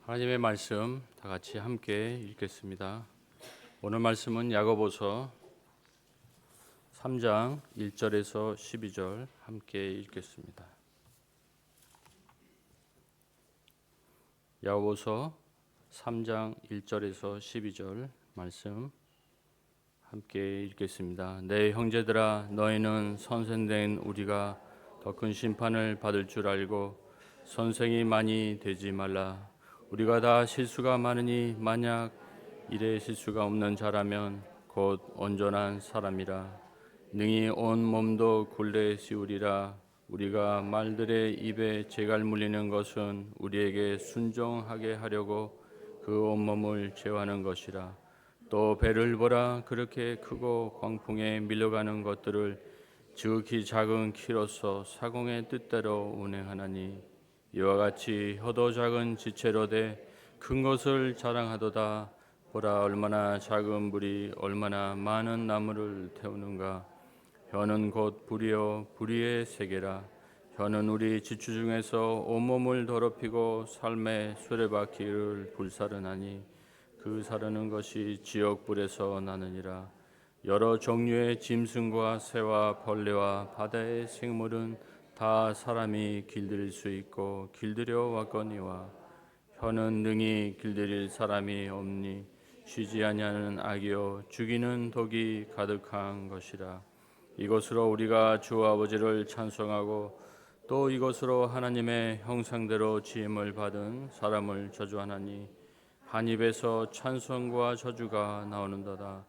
하나님의 말씀 다 같이 함께 읽겠습니다. 오늘 말씀은 야고보서 3장 1절에서 12절 함께 읽겠습니다. 야고보서 3장 1절에서 12절 말씀 함께 읽겠습니다. 내 형제들아, 너희는 선생된 우리가 더 큰 심판을 받을 줄 알고 선생이 많이 되지 말라. 우리가 다 실수가 많으니 만약 이래 실수가 없는 자라면 곧 온전한 사람이라. 능히 온 몸도 굴레 씌우리라. 우리가 말들의 입에 재갈 물리는 것은 우리에게 순종하게 하려고 그 온몸을 제어하는 것이라. 또 배를 보라. 그렇게 크고 광풍에 밀려가는 것들을 지극히 작은 키로서 사공의 뜻대로 운행하나니, 이와 같이 혀도 작은 지체로되 큰 것을 자랑하도다. 보라, 얼마나 작은 불이 얼마나 많은 나무를 태우는가. 혀는 곧 불이요 불의의 세계라. 혀는 우리 지추 중에서 온몸을 더럽히고 삶의 수레바퀴를 불사르나니, 그 사르는 것이 지옥불에서 나느니라. 여러 종류의 짐승과 새와 벌레와 바다의 생물은 다 사람이 길들일 수 있고 길들여 왔거니와, 혀는 능히 길들일 사람이 없니 쉬지 아니하는 악이요 죽이는 독이 가득한 것이라. 이것으로 우리가 주 아버지를 찬송하고 또 이것으로 하나님의 형상대로 지음을 받은 사람을 저주하나니, 한 입에서 찬송과 저주가 나오는도다.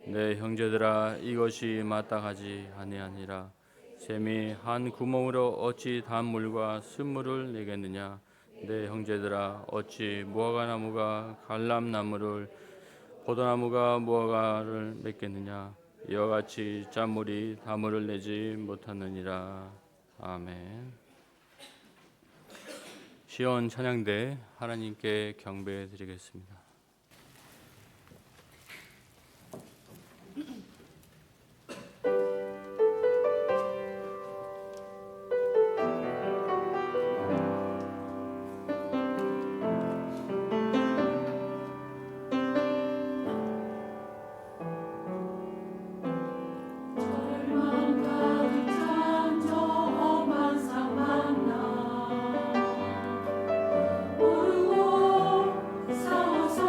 내 형제들아, 이것이 마땅하지 아니하니라. 샘이 한 구멍으로 어찌 단물과 쓴물을 내겠느냐. 내 형제들아, 어찌 무화과나무가 갈람나무를, 포도나무가 무화과를 맺겠느냐. 이와 같이 짠물이 단물을 내지 못하느니라. 아멘. 시온 찬양대 하나님께 경배 드리겠습니다. 모르고 싸워서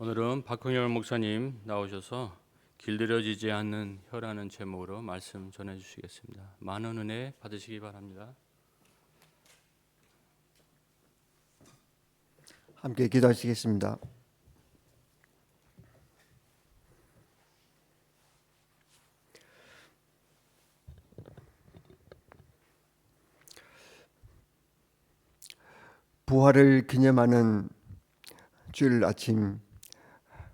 오늘은 박흥열 목사님 나오셔서 길들여지지 않는 혀라는 제목으로 말씀 전해주시겠습니다. 많은 은혜 받으시기 바랍니다. 함께 기도하시겠습니다. 부활을 기념하는 주일 아침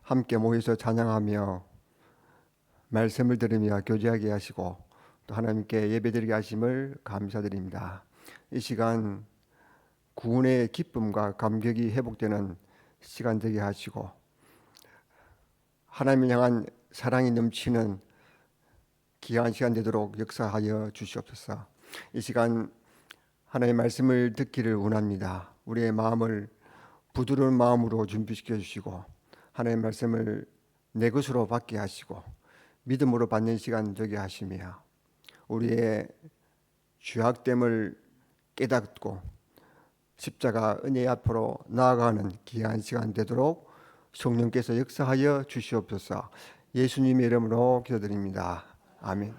함께 모여서 찬양하며 말씀을 들으며 교제하게 하시고 또 하나님께 예배드리게 하심을 감사드립니다. 이 시간 구원의 기쁨과 감격이 회복되는 시간 되게 하시고 하나님을 향한 사랑이 넘치는 귀한 시간 되도록 역사하여 주시옵소서. 이 시간 하나님의 말씀을 듣기를 원합니다. 우리의 마음을 부드러운 마음으로 준비시켜 주시고 하나님의 말씀을 내 것으로 받게 하시고 믿음으로 받는 시간 되게 하시며 우리의 죄악됨을 깨닫고 십자가 은혜 앞으로 나아가는 귀한 시간 되도록 성령께서 역사하여 주시옵소서. 예수님의 이름으로 기도드립니다. 아멘.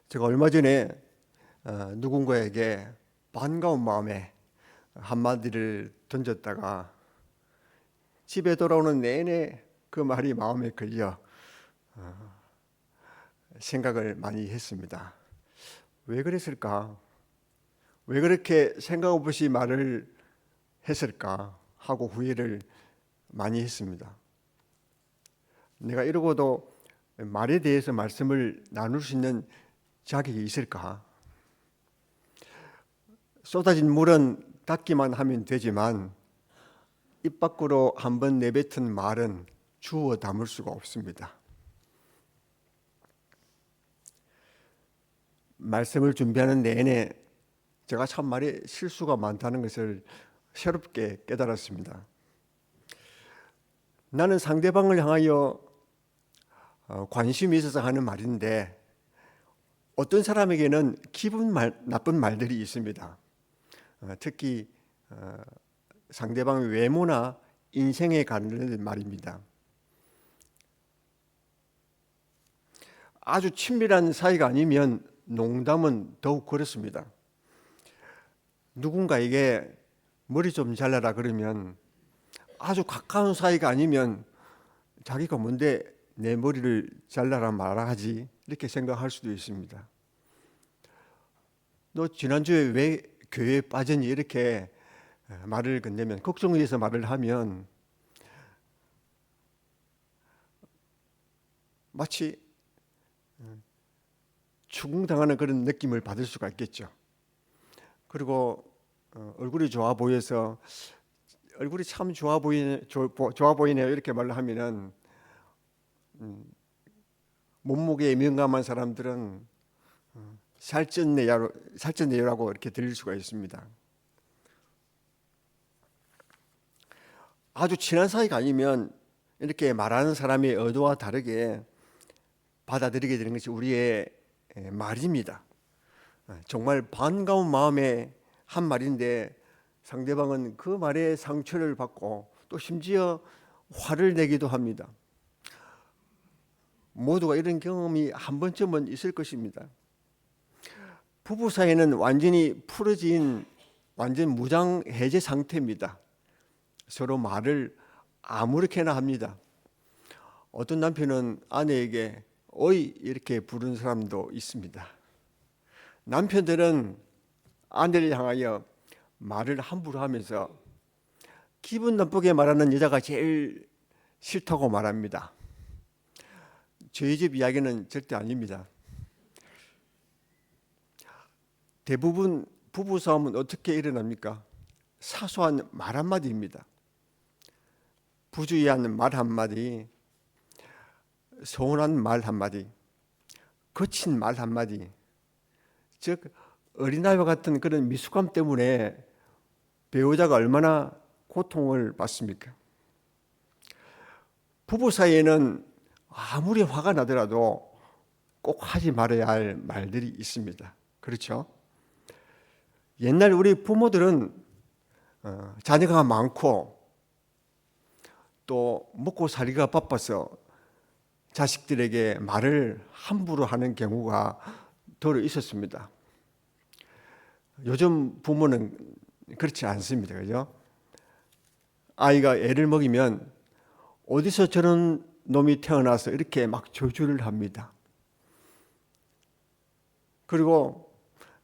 제가 얼마 전에 누군가에게 반가운 마음에 한마디를 던졌다가 집에 돌아오는 내내 그 말이 마음에 걸려 생각을 많이 했습니다. 왜 그랬을까? 왜 그렇게 생각 없이 말을 했을까 하고 후회를 많이 했습니다. 내가 이러고도 말에 대해서 말씀을 나눌 수 있는 자격이 있을까? 쏟아진 물은 닦기만 하면 되지만 입 밖으로 한번 내뱉은 말은 주워 담을 수가 없습니다. 말씀을 준비하는 내내 제가 참 말에 실수가 많다는 것을 새롭게 깨달았습니다. 나는 상대방을 향하여 관심이 있어서 하는 말인데 어떤 사람에게는 기분 나쁜 말들이 있습니다. 특히 상대방의 외모나 인생에 관련된 말입니다. 아주 친밀한 사이가 아니면 농담은 더욱 그렇습니다. 누군가에게 머리 좀 잘라라 그러면 아주 가까운 사이가 아니면 자기가 뭔데 내 머리를 잘라라 말하지 이렇게 생각할 수도 있습니다. 너 지난주에 왜 교회에 빠졌니 이렇게 말을 건네면 걱정해서 말을 하면 마치 추궁당하는 그런 느낌을 받을 수가 있겠죠. 그리고 얼굴이 좋아 보여서 얼굴이 참 좋아 보이네요 이렇게 말을 하면은 몸무게에 민감한 사람들은 살쪘네요라고 이렇게 들릴 수가 있습니다. 아주 친한 사이가 아니면 이렇게 말하는 사람의 의도와 다르게 받아들이게 되는 것이 우리의 말입니다. 정말 반가운 마음에 한 말인데 상대방은 그 말에 상처를 받고 또 심지어 화를 내기도 합니다. 모두가 이런 경험이 한 번쯤은 있을 것입니다. 부부 사이는 완전히 풀어진 완전 무장 해제 상태입니다. 서로 말을 아무렇게나 합니다. 어떤 남편은 아내에게 어이 이렇게 부르는 사람도 있습니다. 남편들은 아내를 향하여 말을 함부로 하면서 기분 나쁘게 말하는 여자가 제일 싫다고 말합니다. 저희 집 이야기는 절대 아닙니다. 대부분 부부싸움은 어떻게 일어납니까? 사소한 말 한마디입니다. 부주의한 말 한마디, 서운한 말 한마디, 거친 말 한마디, 즉 어린아이와 같은 그런 미숙함 때문에 배우자가 얼마나 고통을 받습니까? 부부 사이에는 아무리 화가 나더라도 꼭 하지 말아야 할 말들이 있습니다. 그렇죠? 옛날 우리 부모들은 자녀가 많고 또 먹고 살기가 바빠서 자식들에게 말을 함부로 하는 경우가 더러 있었습니다. 요즘 부모는 그렇지 않습니다. 그죠? 아이가 애를 먹이면 어디서 저런 놈이 태어나서 이렇게 막 저주를 합니다. 그리고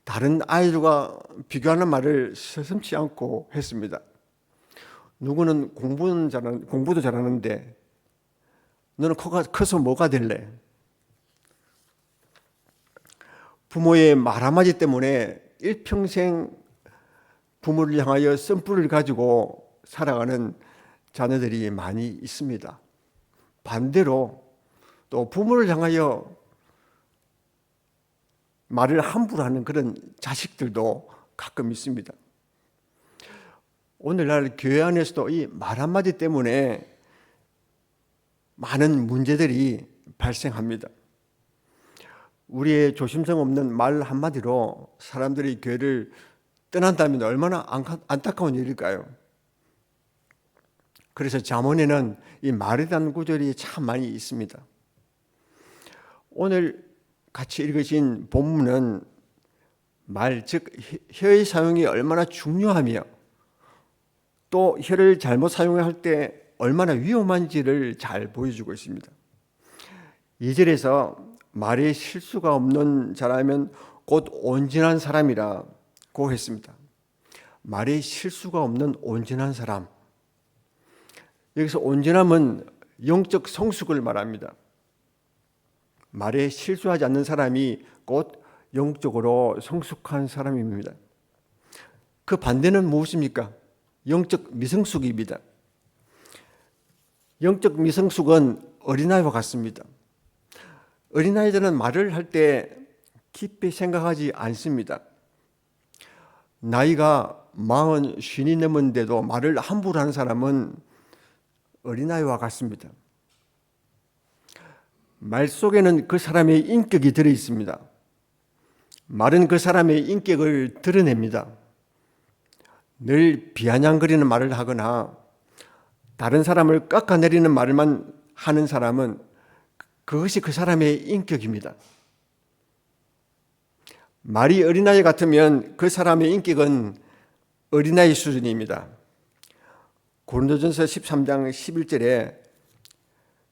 다른 아이들과 비교하는 말을 서슴지 않고 했습니다. 누구는 공부도 잘하는데 너는 커서 뭐가 될래? 부모의 말 한마디 때문에 일평생 부모를 향하여 쓴뿌리를 가지고 살아가는 자녀들이 많이 있습니다. 반대로 또 부모를 향하여 말을 함부로 하는 그런 자식들도 가끔 있습니다. 오늘날 교회 안에서도 이 말 한마디 때문에 많은 문제들이 발생합니다. 우리의 조심성 없는 말 한마디로 사람들이 교회를 떠난다면 얼마나 안타까운 일일까요? 그래서 잠언에는 이 말에 대한 구절이 참 많이 있습니다. 오늘 같이 읽으신 본문은 말, 즉 혀의 사용이 얼마나 중요하며 또 혀를 잘못 사용할 때 얼마나 위험한지를 잘 보여주고 있습니다. 2절에서 말에 실수가 없는 자라면 곧 온전한 사람이라고 했습니다. 말에 실수가 없는 온전한 사람. 여기서 온전함은 영적 성숙을 말합니다. 말에 실수하지 않는 사람이 곧 영적으로 성숙한 사람입니다. 그 반대는 무엇입니까? 영적 미성숙입니다. 영적 미성숙은 어린아이와 같습니다. 어린아이들은 말을 할 때 깊이 생각하지 않습니다. 나이가 40, 50이 넘은데도 말을 함부로 하는 사람은 어린아이와 같습니다. 말 속에는 그 사람의 인격이 들어 있습니다. 말은 그 사람의 인격을 드러냅니다. 늘 비아냥거리는 말을 하거나 다른 사람을 깎아내리는 말만 하는 사람은 그것이 그 사람의 인격입니다. 말이 어린아이 같으면 그 사람의 인격은 어린아이 수준입니다. 고린도전서 13장 11절에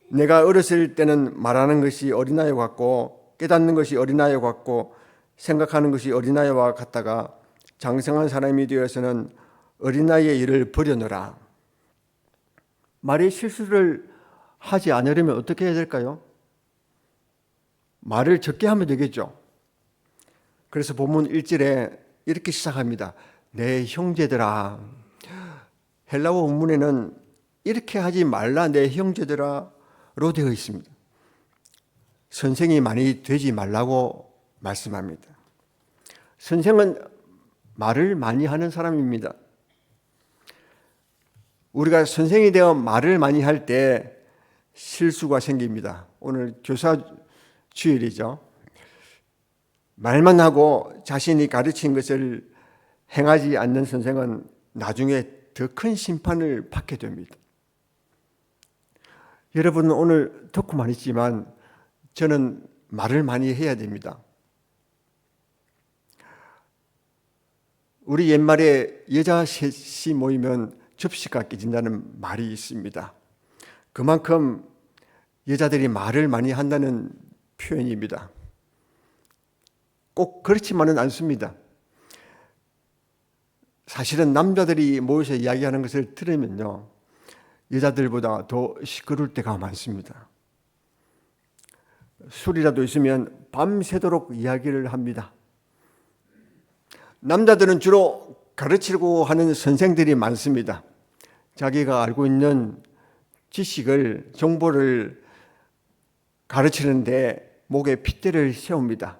내가 어렸을 때는 말하는 것이 어린아이와 같고 깨닫는 것이 어린아이와 같고 생각하는 것이 어린아이와 같다가 장성한 사람이 되어서는 어린아이의 일을 버려놓으라. 말의 실수를 하지 않으려면 어떻게 해야 될까요? 말을 적게 하면 되겠죠. 그래서 본문 1절에 이렇게 시작합니다. 내 형제들아. 헬라어 원문에는 이렇게 하지 말라 내 형제들아로 되어 있습니다. 선생이 많이 되지 말라고 말씀합니다. 선생은 말을 많이 하는 사람입니다. 우리가 선생이 되어 말을 많이 할 때 실수가 생깁니다. 오늘 교사 주일이죠. 말만 하고 자신이 가르친 것을 행하지 않는 선생은 나중에 더 큰 심판을 받게 됩니다. 여러분은 오늘 듣고만 있지만 저는 말을 많이 해야 됩니다. 우리 옛말에 여자 셋이 모이면 접시가 깨진다는 말이 있습니다. 그만큼 여자들이 말을 많이 한다는 표현입니다. 꼭 그렇지만은 않습니다. 사실은 남자들이 모여서 이야기하는 것을 들으면요, 여자들보다 더 시끄러울 때가 많습니다. 술이라도 있으면 밤새도록 이야기를 합니다. 남자들은 주로 가르치려고 하는 선생들이 많습니다. 자기가 알고 있는 지식을, 정보를 가르치는데 목에 핏대를 세웁니다.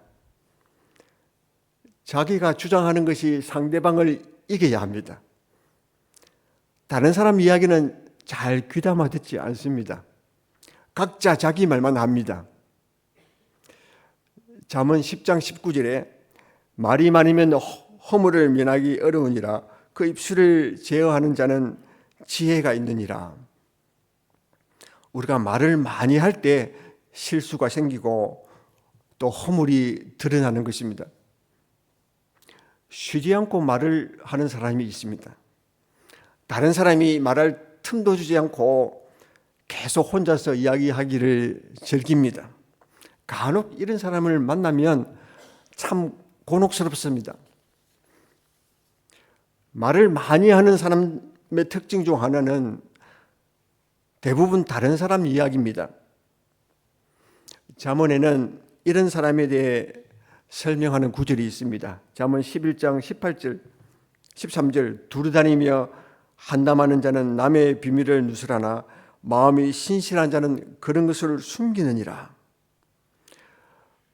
자기가 주장하는 것이 상대방을 이겨야 합니다. 다른 사람 이야기는 잘 귀담아 듣지 않습니다. 각자 자기 말만 합니다. 잠언 10장 19절에 말이 많으면 허물을 면하기 어려우니라. 그 입술을 제어하는 자는 지혜가 있느니라. 우리가 말을 많이 할 때 실수가 생기고 또 허물이 드러나는 것입니다. 쉬지 않고 말을 하는 사람이 있습니다. 다른 사람이 말할 틈도 주지 않고 계속 혼자서 이야기하기를 즐깁니다. 간혹 이런 사람을 만나면 참 곤혹스럽습니다. 말을 많이 하는 사람의 특징 중 하나는 대부분 다른 사람 이야기입니다. 잠언에는 이런 사람에 대해 설명하는 구절이 있습니다. 잠언 11장 18절, 13절 두루다니며 한담하는 자는 남의 비밀을 누설하나 마음이 신실한 자는 그런 것을 숨기느니라.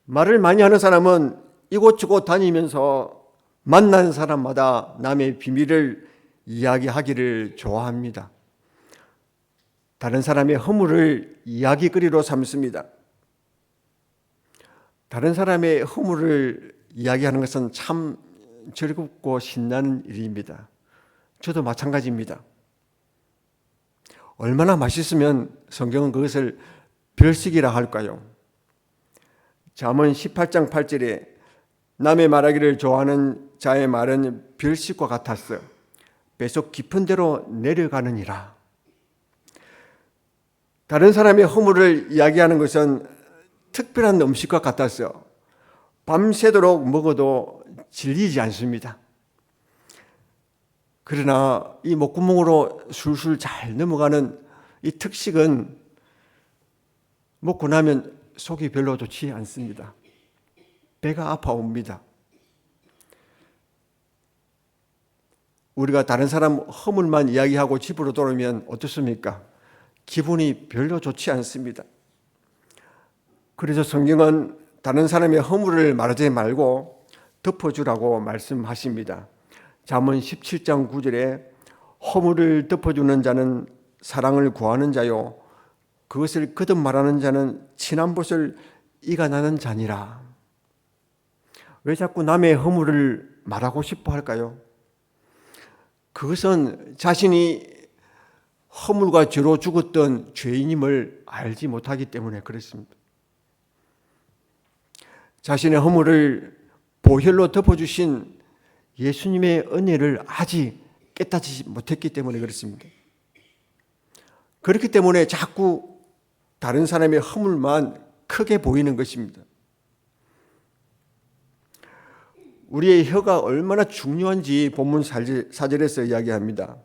말을 많이 하는 사람은 이곳저곳 다니면서 만나는 사람마다 남의 비밀을 이야기하기를 좋아합니다. 다른 사람의 허물을 이야기거리로 삼습니다. 다른 사람의 허물을 이야기하는 것은 참 즐겁고 신나는 일입니다. 저도 마찬가지입니다. 얼마나 맛있으면 성경은 그것을 별식이라 할까요? 잠언 18장 8절에 남의 말하기를 좋아하는 자의 말은 별식과 같았어. 뱃속 깊은 데로 내려가느니라. 다른 사람의 허물을 이야기하는 것은 특별한 음식과 같았어. 밤새도록 먹어도 질리지 않습니다. 그러나 이 목구멍으로 술술 잘 넘어가는 이 특식은 먹고 나면 속이 별로 좋지 않습니다. 배가 아파옵니다. 우리가 다른 사람 허물만 이야기하고 집으로 돌아오면 어떻습니까? 기분이 별로 좋지 않습니다. 그래서 성경은 다른 사람의 허물을 말하지 말고 덮어주라고 말씀하십니다. 잠언 17장 9절에 허물을 덮어주는 자는 사랑을 구하는 자요 그것을 거듭 말하는 자는 친한 벗을 이간하는 자니라. 왜 자꾸 남의 허물을 말하고 싶어 할까요? 그것은 자신이 허물과 죄로 죽었던 죄인임을 알지 못하기 때문에 그렇습니다. 자신의 허물을 보혈로 덮어주신 예수님의 은혜를 아직 깨닫지 못했기 때문에 그렇습니다. 그렇기 때문에 자꾸 다른 사람의 허물만 크게 보이는 것입니다. 우리의 혀가 얼마나 중요한지 본문 4절에서 이야기합니다.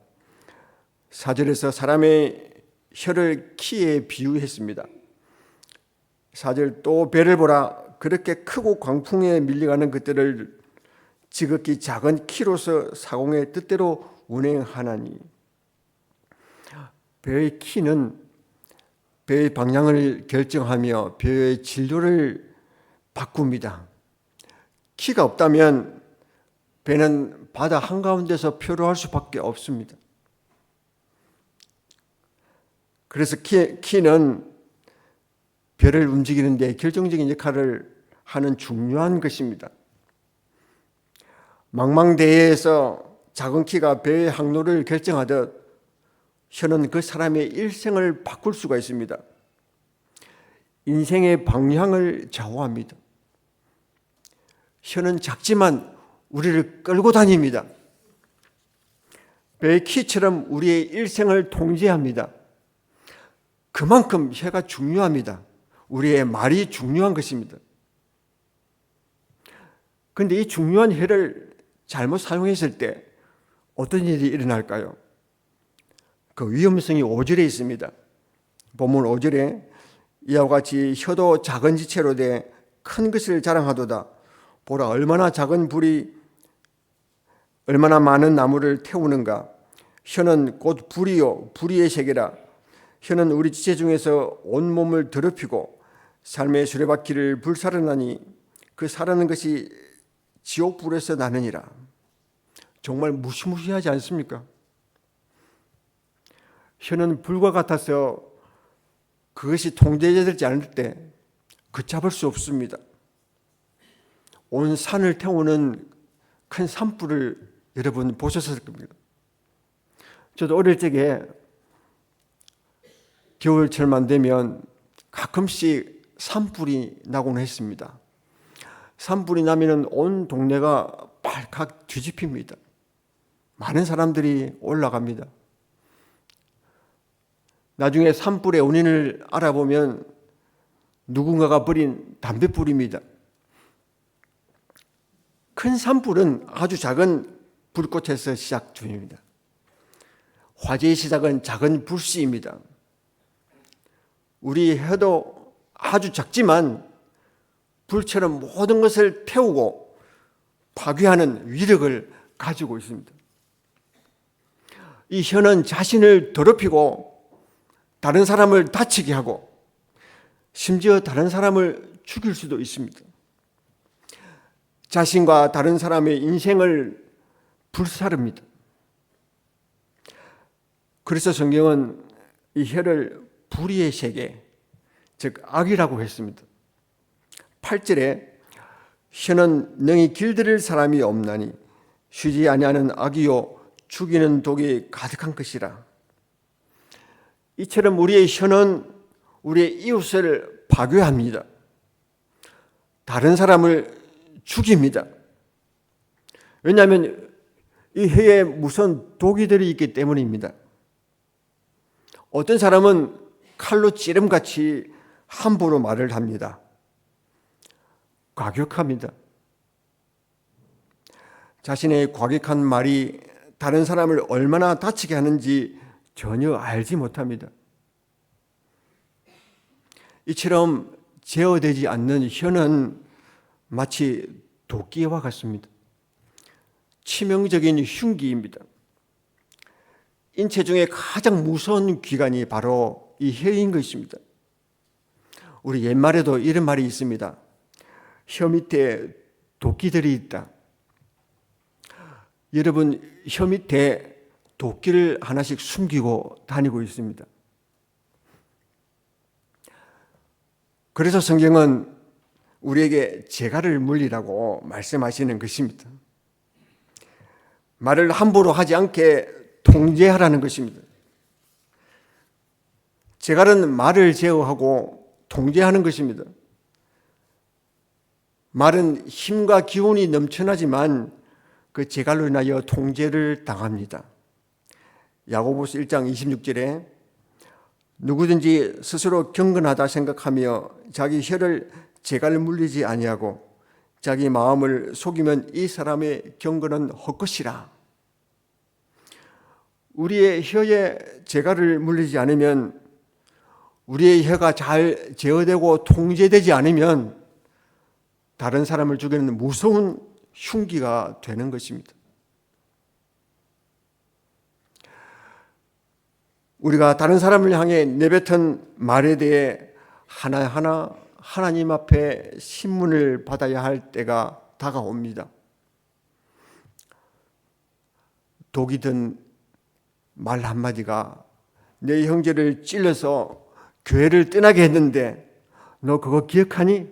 4절에서 사람의 혀를 키에 비유했습니다. 4절 또 배를 보라 그렇게 크고 광풍에 밀려가는 것들을 지극히 작은 키로서 사공의 뜻대로 운행하나니. 배의 키는 배의 방향을 결정하며 배의 진로를 바꿉니다. 키가 없다면 배는 바다 한가운데서 표류할 수밖에 없습니다. 그래서 키는 배를 움직이는 데 결정적인 역할을 하는 중요한 것입니다. 망망대해에서 작은 키가 배의 항로를 결정하듯 혀는 그 사람의 일생을 바꿀 수가 있습니다. 인생의 방향을 좌우합니다. 혀는 작지만 우리를 끌고 다닙니다. 배의 키처럼 우리의 일생을 통제합니다. 그만큼 혀가 중요합니다. 우리의 말이 중요한 것입니다. 그런데 이 중요한 혀를 잘못 사용했을 때 어떤 일이 일어날까요? 그 위험성이 5절에 있습니다. 본문 5절에 이와 같이 혀도 작은 지체로 돼 큰 것을 자랑하도다. 보라 얼마나 작은 불이 얼마나 많은 나무를 태우는가. 혀는 곧 불이요 불의의 세계라. 혀는 우리 지체 중에서 온몸을 더럽히고 삶의 수레바퀴를 불사르나니 그 사르는 것이 지옥불에서 나느니라. 정말 무시무시하지 않습니까? 혀는 불과 같아서 그것이 통제되지 않을 때 걷잡을 수 없습니다. 온 산을 태우는 큰 산불을 여러분 보셨을 겁니다. 저도 어릴 적에 겨울철만 되면 가끔씩 산불이 나곤 했습니다. 산불이 나면 온 동네가 발칵 뒤집힙니다. 많은 사람들이 올라갑니다. 나중에 산불의 원인을 알아보면 누군가가 버린 담뱃불입니다. 큰 산불은 아주 작은 불꽃에서 시작 중입니다. 화재의 시작은 작은 불씨입니다. 우리 혀도 아주 작지만 불처럼 모든 것을 태우고 파괴하는 위력을 가지고 있습니다. 이 혀는 자신을 더럽히고 다른 사람을 다치게 하고 심지어 다른 사람을 죽일 수도 있습니다. 자신과 다른 사람의 인생을 불사릅니다. 그래서 성경은 이 혀를 불의의 세계, 즉 악이라고 했습니다. 8절에 혀는 능히 길들일 사람이 없나니 쉬지 아니하는 악이요 죽이는 독이 가득한 것이라. 이처럼 우리의 혀는 우리의 이웃을 파괴합니다. 다른 사람을 죽입니다. 왜냐하면 이 혀에 무슨 독이 들어있기 때문입니다. 어떤 사람은 칼로 찌름같이 함부로 말을 합니다. 과격합니다. 자신의 과격한 말이 다른 사람을 얼마나 다치게 하는지 전혀 알지 못합니다. 이처럼 제어되지 않는 혀는 마치 도끼와 같습니다. 치명적인 흉기입니다. 인체 중에 가장 무서운 기관이 바로 이 혀인 것입니다. 우리 옛말에도 이런 말이 있습니다. 혀 밑에 도끼들이 있다. 여러분, 혀 밑에 도끼를 하나씩 숨기고 다니고 있습니다. 그래서 성경은 우리에게 재갈을 물리라고 말씀하시는 것입니다. 말을 함부로 하지 않게 통제하라는 것입니다. 재갈은 말을 제어하고 통제하는 것입니다. 말은 힘과 기운이 넘쳐나지만 그 재갈로 인하여 통제를 당합니다. 야고보서 1장 26절에 누구든지 스스로 경건하다 생각하며 자기 혀를 재갈 물리지 아니하고 자기 마음을 속이면 이 사람의 경건은 헛것이라. 우리의 혀에 재갈을 물리지 않으면, 우리의 혀가 잘 제어되고 통제되지 않으면 다른 사람을 죽이는 무서운 흉기가 되는 것입니다. 우리가 다른 사람을 향해 내뱉은 말에 대해 하나하나 하나님 앞에 신문을 받아야 할 때가 다가옵니다. 독이 든 말 한마디가 내 형제를 찔러서 교회를 떠나게 했는데 너 그거 기억하니?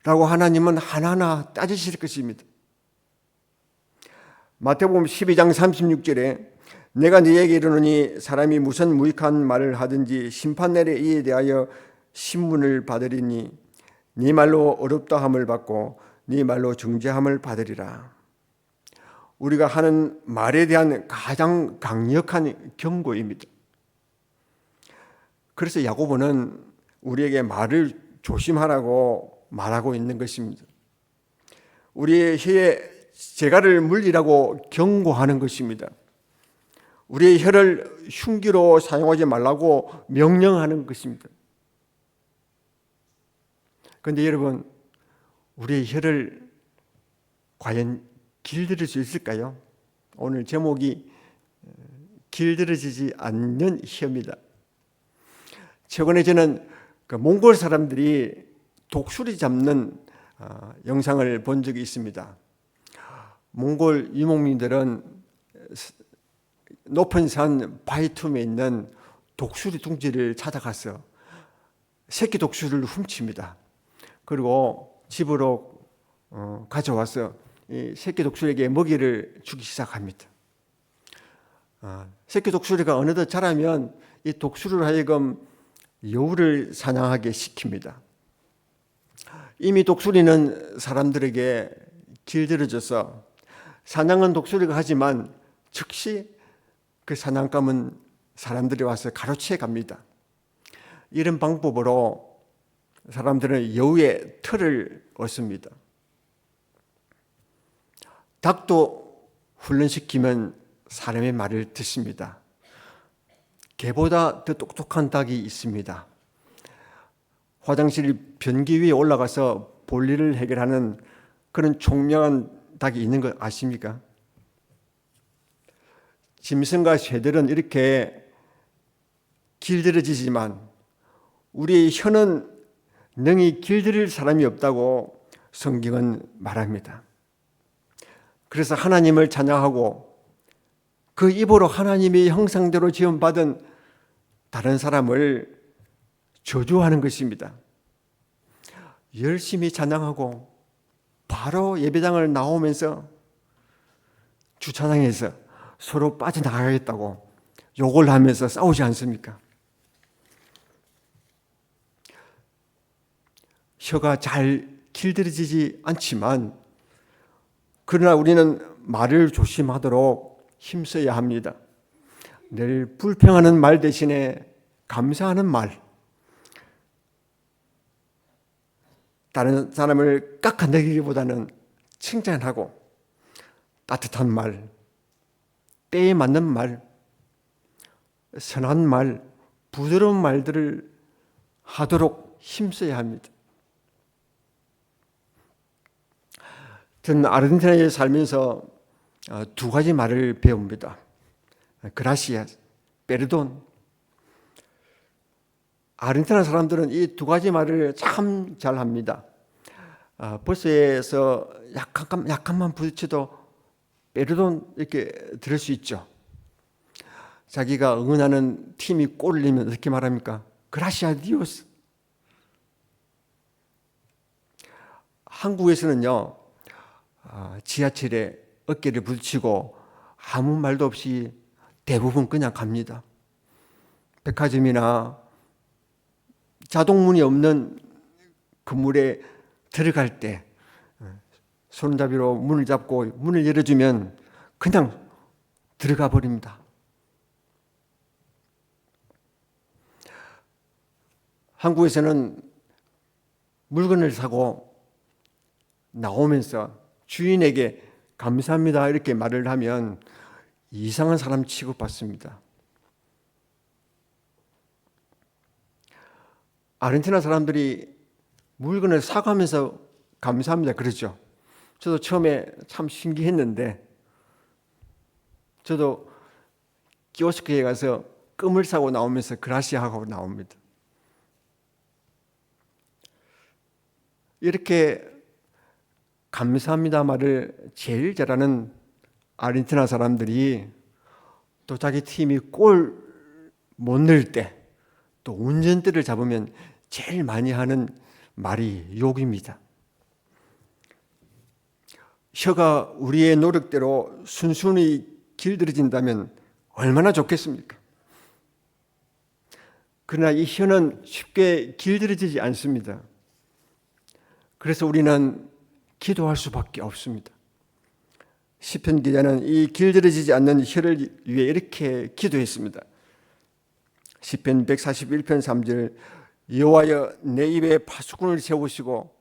라고 하나님은 하나하나 따지실 것입니다. 마태복음 12장 36절에 내가 네게 이르노니 사람이 무슨 무익한 말을 하든지 심판날에 이에 대하여 신문을 받으리니 네 말로 어렵다 함을 받고 네 말로 정죄함을 받으리라. 우리가 하는 말에 대한 가장 강력한 경고입니다. 그래서 야고보는 우리에게 말을 조심하라고 말하고 있는 것입니다. 우리의 혀에 재갈을 물리라고 경고하는 것입니다. 우리의 혀를 흉기로 사용하지 말라고 명령하는 것입니다. 그런데 여러분, 우리의 혀를 과연 길들일 수 있을까요? 오늘 제목이 길들여지지 않는 혀입니다. 최근에 저는 몽골 사람들이 독수리 잡는 영상을 본 적이 있습니다. 몽골 유목민들은 높은 산 바위틈에 있는 독수리 둥지를 찾아가서 새끼 독수리를 훔칩니다. 그리고 집으로 가져와서 이 새끼 독수리에게 먹이를 주기 시작합니다. 새끼 독수리가 어느덧 자라면 이 독수리로 하여금 여우를 사냥하게 시킵니다. 이미 독수리는 사람들에게 길들여져서 사냥은 독수리가 하지만 즉시 그 사냥감은 사람들이 와서 가로채 갑니다. 이런 방법으로 사람들은 여우의 털을 얻습니다. 닭도 훈련시키면 사람의 말을 듣습니다. 개보다 더 똑똑한 닭이 있습니다. 화장실 변기 위에 올라가서 볼일을 해결하는 그런 총명한 닭이 있는 거 아십니까? 짐승과 새들은 이렇게 길들여지지만 우리의 혀는 능히 길들일 사람이 없다고 성경은 말합니다. 그래서 하나님을 찬양하고 그 입으로 하나님의 형상대로 지음받은 다른 사람을 저주하는 것입니다. 열심히 찬양하고 바로 예배당을 나오면서 주차장에서 서로 빠져나가겠다고 욕을 하면서 싸우지 않습니까? 혀가 잘 길들여지지 않지만 그러나 우리는 말을 조심하도록 힘써야 합니다. 늘 불평하는 말 대신에 감사하는 말, 다른 사람을 깎아내리기보다는 칭찬하고 따뜻한 말, 때에 맞는 말, 선한 말, 부드러운 말들을 하도록 힘써야 합니다. 저는 아르헨티나에 살면서 두 가지 말을 배웁니다. 그라시아스, 페르돈. 아르헨티나 사람들은 이 두 가지 말을 참 잘합니다. 버스에서 약간만 부딪혀도 페르돈 이렇게 들을 수 있죠. 자기가 응원하는 팀이 골을 넣으면 어떻게 말합니까? 그라시아 디오스. 한국에서는요, 지하철에 어깨를 부딪히고 아무 말도 없이 대부분 그냥 갑니다. 백화점이나 자동문이 없는 건물에 들어갈 때 손잡이로 문을 잡고 문을 열어주면 그냥 들어가 버립니다. 한국에서는 물건을 사고 나오면서 주인에게 감사합니다 이렇게 말을 하면 이상한 사람 취급받습니다. 아르헨티나 사람들이 물건을 사가면서 감사합니다 그러죠. 저도 처음에 참 신기했는데 저도 키오스크에 가서 껌을 사고 나오면서 그라시아 하고 나옵니다. 이렇게 감사합니다 말을 제일 잘하는 아르헨티나 사람들이 또 자기 팀이 골 못 넣을 때 또 운전대를 잡으면 제일 많이 하는 말이 욕입니다. 혀가 우리의 노력대로 순순히 길들여진다면 얼마나 좋겠습니까? 그러나 이 혀는 쉽게 길들여지지 않습니다. 그래서 우리는 기도할 수밖에 없습니다. 시편 기자는 이 길들여지지 않는 혀를 위해 이렇게 기도했습니다. 시편 141편 3절 여호와여 내 입에 파수꾼을 세우시고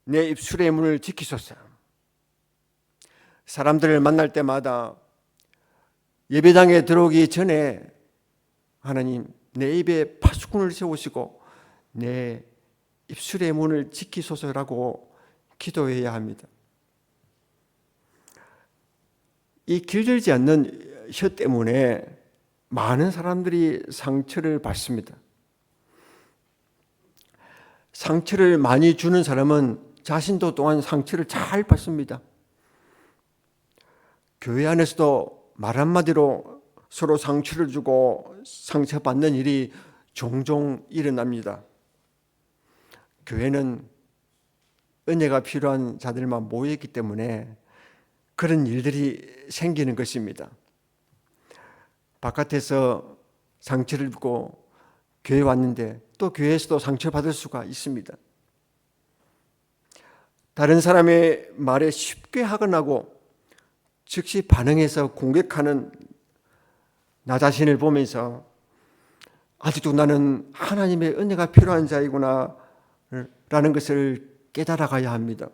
내 입술의 문을 지키소서. 사람들을 만날 때마다 예배당에 들어오기 전에 하나님 내 입에 파수꾼을 세우시고 내 입술의 문을 지키소서라고 기도해야 합니다. 이 길들지 않는 혀 때문에 많은 사람들이 상처를 받습니다. 상처를 많이 주는 사람은 자신도 또한 상처를 잘 받습니다. 교회 안에서도 말 한마디로 서로 상처를 주고 상처받는 일이 종종 일어납니다. 교회는 은혜가 필요한 자들만 모여있기 때문에 그런 일들이 생기는 것입니다. 바깥에서 상처를 입고 교회 왔는데 또 교회에서도 상처받을 수가 있습니다. 다른 사람의 말에 쉽게 화가 즉시 반응해서 공격하는 나 자신을 보면서 아직도 나는 하나님의 은혜가 필요한 자이구나 라는 것을 깨달아가야 합니다.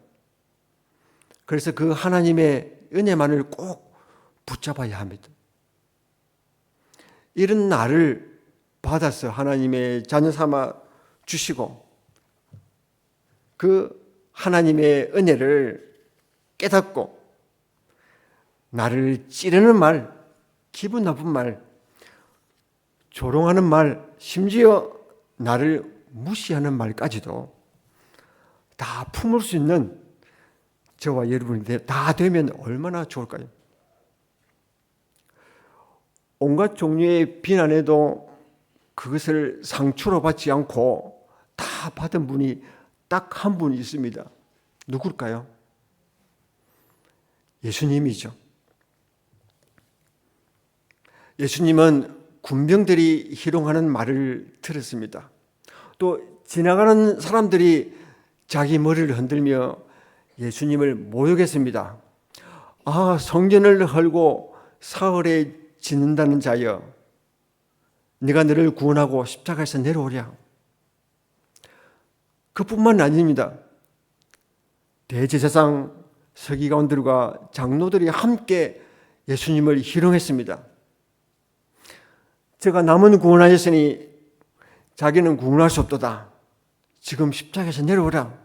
그래서 그 하나님의 은혜만을 꼭 붙잡아야 합니다. 이런 나를 받아서 하나님의 자녀 삼아 주시고 그 하나님의 은혜를 깨닫고 나를 찌르는 말, 기분 나쁜 말, 조롱하는 말, 심지어 나를 무시하는 말까지도 다 품을 수 있는 저와 여러분이 다 되면 얼마나 좋을까요? 온갖 종류의 비난에도 그것을 상처로 받지 않고 다 받은 분이 딱 한 분 있습니다. 누굴까요? 예수님이죠. 예수님은 군병들이 희롱하는 말을 들었습니다. 또 지나가는 사람들이 자기 머리를 흔들며 예수님을 모욕했습니다. 아, 성전을 헐고 사흘에 짓는다는 자여, 네가 너를 구원하고 십자가에서 내려오랴. 그뿐만 아닙니다. 대제사장 서기관들과 장로들이 함께 예수님을 희롱했습니다. 제가 남은 구원하였으니 자기는 구원할 수 없도다. 지금 십자가에서 내려오라.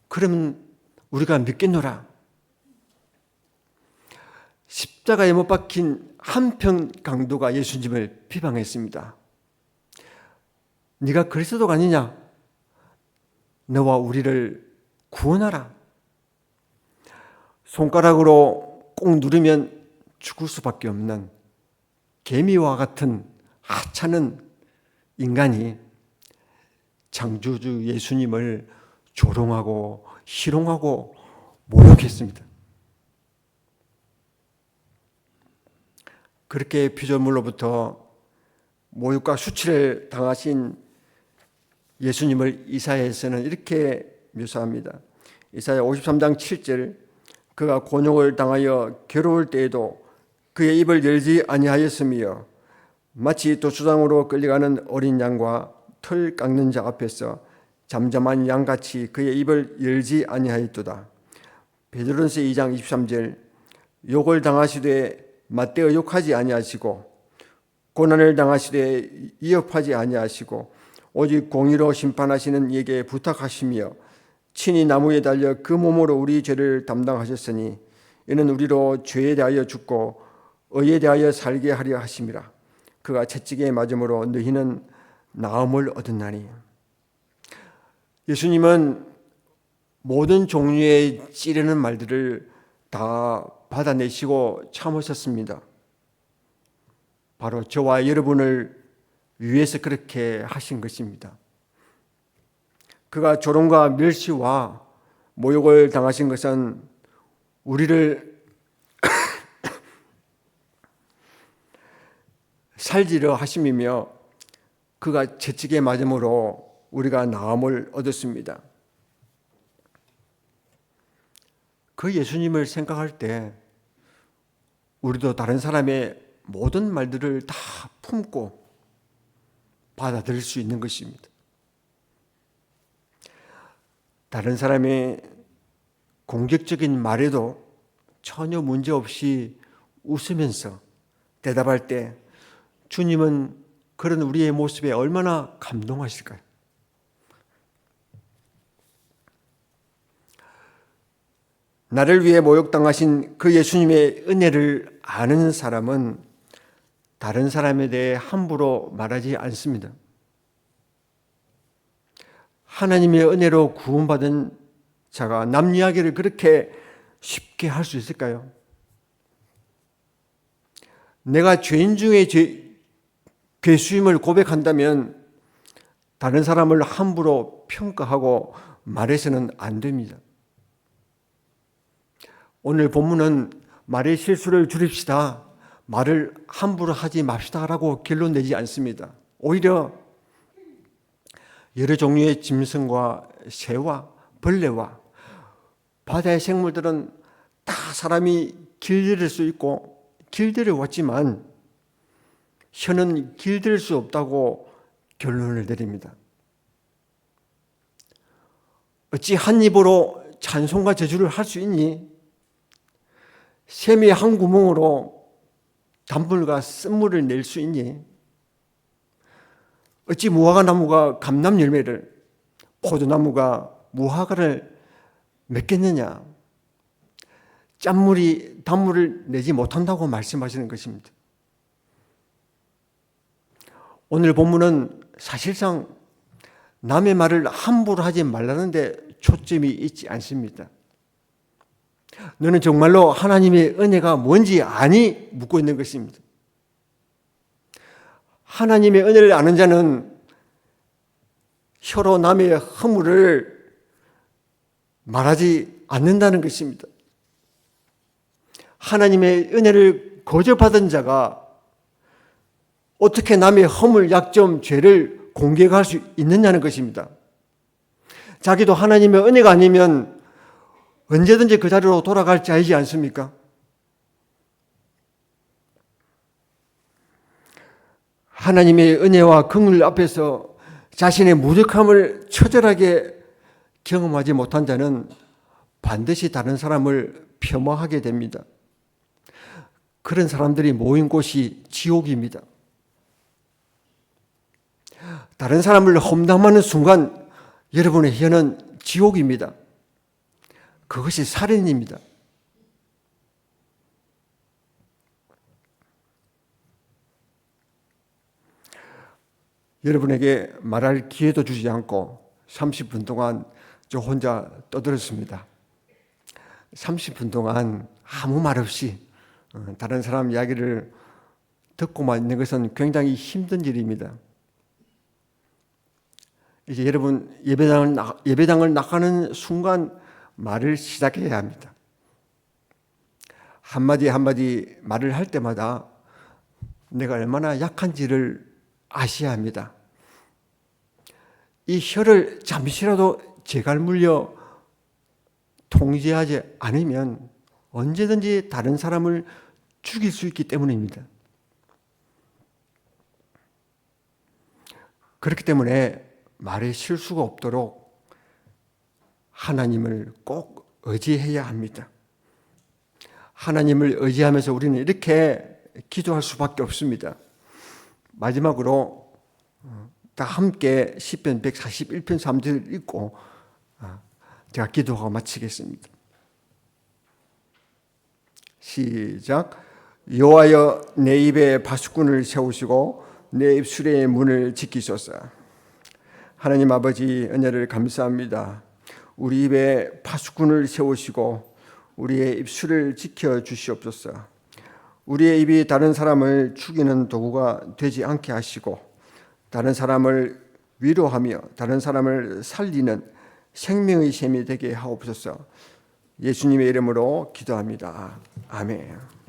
그러면 우리가 믿겠노라. 십자가에 못 박힌 한편 강도가 예수님을 비방했습니다. 네가 그리스도가 아니냐? 너와 우리를 구원하라. 손가락으로 꼭 누르면 죽을 수밖에 없는 개미와 같은 하찮은 인간이 창조주 예수님을 조롱하고 희롱하고 모욕했습니다. 그렇게 피조물로부터 모욕과 수치를 당하신 예수님을 이사야에서는 이렇게 묘사합니다. 이사야 53장 7절, 그가 곤욕을 당하여 괴로울 때에도 그의 입을 열지 아니하였으며 마치 도수장으로 끌려가는 어린 양과 털 깎는 자 앞에서 잠잠한 양같이 그의 입을 열지 아니하였도다. 베드로전서 2장 23절, 욕을 당하시되 맞대어 욕하지 아니하시고 고난을 당하시되 위협하지 아니하시고 오직 공의로 심판하시는 이에게 부탁하시며 친히 나무에 달려 그 몸으로 우리 죄를 담당하셨으니 이는 우리로 죄에 대하여 죽고 의에 대하여 살게 하려 하심이라. 그가 채찍에 맞음으로 너희는 나음을 얻었나니. 예수님은 모든 종류의 찌르는 말들을 다 받아내시고 참으셨습니다. 바로 저와 여러분을 위해서 그렇게 하신 것입니다. 그가 조롱과 멸시와 모욕을 당하신 것은 우리를 살리려 하심이며 그가 채찍에 맞음으로 우리가 나음을 얻었습니다. 그 예수님을 생각할 때 우리도 다른 사람의 모든 말들을 다 품고 받아들일 수 있는 것입니다. 다른 사람의 공격적인 말에도 전혀 문제없이 웃으면서 대답할 때 주님은 그런 우리의 모습에 얼마나 감동하실까요? 나를 위해 모욕당하신 그 예수님의 은혜를 아는 사람은 다른 사람에 대해 함부로 말하지 않습니다. 하나님의 은혜로 구원받은 자가 남 이야기를 그렇게 쉽게 할 수 있을까요? 내가 죄인 중에 괴수임을 고백한다면 다른 사람을 함부로 평가하고 말해서는 안 됩니다. 오늘 본문은 말의 실수를 줄입시다, 말을 함부로 하지 맙시다라고 결론 내지 않습니다. 오히려 여러 종류의 짐승과 새와 벌레와 바다의 생물들은 다 사람이 길들일 수 있고 길들여 왔지만 혀는 길들일 수 없다고 결론을 내립니다. 어찌 한 입으로 찬송과 저주를 할 수 있니? 샘이 한 구멍으로 단물과 쓴물을 낼 수 있니? 어찌 무화과 나무가 감람 열매를, 포도나무가 무화과를 맺겠느냐? 짠물이 단물을 내지 못한다고 말씀하시는 것입니다. 오늘 본문은 사실상 남의 말을 함부로 하지 말라는데 초점이 있지 않습니다. 너는 정말로 하나님의 은혜가 뭔지 아니? 묻고 있는 것입니다. 하나님의 은혜를 아는 자는 혀로 남의 허물을 말하지 않는다는 것입니다. 하나님의 은혜를 거절받은 자가 어떻게 남의 허물, 약점, 죄를 공개할 수 있느냐는 것입니다. 자기도 하나님의 은혜가 아니면 언제든지 그 자리로 돌아갈 자이지 않습니까? 하나님의 은혜와 긍휼 앞에서 자신의 무력함을 처절하게 경험하지 못한 자는 반드시 다른 사람을 폄하하게 됩니다. 그런 사람들이 모인 곳이 지옥입니다. 다른 사람을 험담하는 순간 여러분의 혀는 지옥입니다. 그것이 살인입니다. 여러분에게 말할 기회도 주지 않고 30분 동안 저 혼자 떠들었습니다. 30분 동안 아무 말 없이 다른 사람 이야기를 듣고만 있는 것은 굉장히 힘든 일입니다. 이제 여러분 예배당을 나가는 순간 말을 시작해야 합니다. 한마디 한마디 말을 할 때마다 내가 얼마나 약한지를 아셔야 합니다. 이 혀를 잠시라도 재갈 물려 통제하지 않으면 언제든지 다른 사람을 죽일 수 있기 때문입니다. 그렇기 때문에 말에 실수가 없도록 하나님을 꼭 의지해야 합니다. 하나님을 의지하면서 우리는 이렇게 기도할 수밖에 없습니다. 마지막으로 다 함께 시편 141편 3절을 읽고 제가 기도하고 마치겠습니다. 시작. 여호와여, 내 입에 파수꾼을 세우시고 내 입술의 문을 지키소서. 하나님 아버지, 은혜를 감사합니다. 우리 입에 파수꾼을 세우시고 우리의 입술을 지켜 주시옵소서. 우리의 입이 다른 사람을 죽이는 도구가 되지 않게 하시고 다른 사람을 위로하며 다른 사람을 살리는 생명의 샘이 되게 하옵소서. 예수님의 이름으로 기도합니다. 아멘.